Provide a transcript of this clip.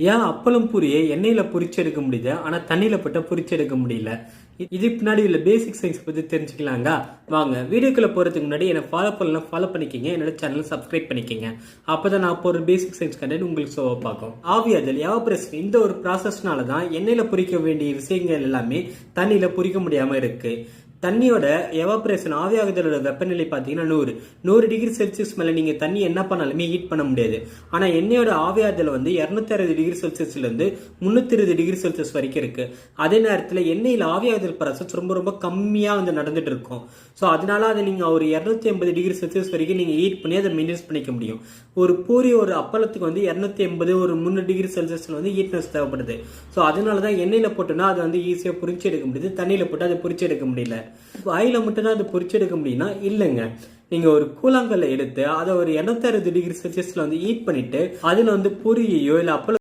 ஏன் அப்பளம் பூரியை எண்ணெயில பொரிச்சு எடுக்க முடியுது ஆனா தண்ணியில போட்டு பொரிச்சு எடுக்க முடியல? இது பின்னாடி உள்ள பேசிக் சயின்ஸ் பத்தி தெரிஞ்சுக்கலாங்க. வாங்க வீடியோக்குள்ள போறதுக்கு முன்னாடி என்ன ஃபாலோ பண்ணலாம், ஃபாலோ பண்ணிக்கங்க. என்னோட சேனல் சப்ஸ்கிரைப் பண்ணிக்கங்க. அப்பதான் நான் போற பேசிக் சயின்ஸ் கண்டென்ட் உங்களுக்கு சோவா பார்க்கும். ஆவியாதல் எவாபரேஷன் இந்த ஒரு ப்ராசஸ்னால தான் எண்ணெயில பொரிக்க வேண்டிய விஷயங்கள் எல்லாமே தண்ணியில பொரிக்க முடியாம இருக்கு. தண்ணியோட எவாபரேஷன் ஆவியாகுதலோட வெப்பநிலை பார்த்தீங்கன்னா 100 டிகிரி செல்சியஸ் மேலே நீங்கள் தண்ணி என்ன பண்ணாலுமே ஹீட் பண்ண முடியாது. ஆனால் எண்ணெயோட ஆவியாதல் வந்து 260 டிகிரி செல்சியஸ்லேருந்து 320 டிகிரி செல்சியஸ் வரைக்கும் இருக்கு. அதே நேரத்தில் எண்ணெயில் ஆவியாகுதல் ப்ராசஸ் ரொம்ப ரொம்ப கம்மியாக வந்து நடந்துட்டு இருக்கும். ஸோ அதனால அதை நீங்கள் ஒரு 280 டிகிரி செல்சியஸ் வரைக்கும் நீங்கள் ஹீட் பண்ணி அதை மெயின்டைன் பண்ணிக்க முடியும். ஒரு பூரி ஒரு அப்பளத்துக்கு வந்து 280 ஒரு 300 டிகிரி செல்சியஸ்ல வந்து ஹீட்னஸ் தேவைப்படுது. ஸோ அதனால தான் எண்ணெயில் போட்டோன்னா அதை வந்து ஈஸியாக பொரிச்சு எடுக்க முடியுது, தண்ணியில் போட்டு அதை பொரிச்சு எடுக்க முடியல. வாயில மட்டும் தான் அதை பொரிச்சு எடுக்க முடியும்னா இல்லைங்க. நீங்க ஒரு கூழாங்கல்ல எடுத்து அதை ஒரு 260 டிகிரி செல்சியஸ்ல வந்து ஹீட் பண்ணிட்டு அதுல வந்து பூரியையோ இல்ல அப்பளம்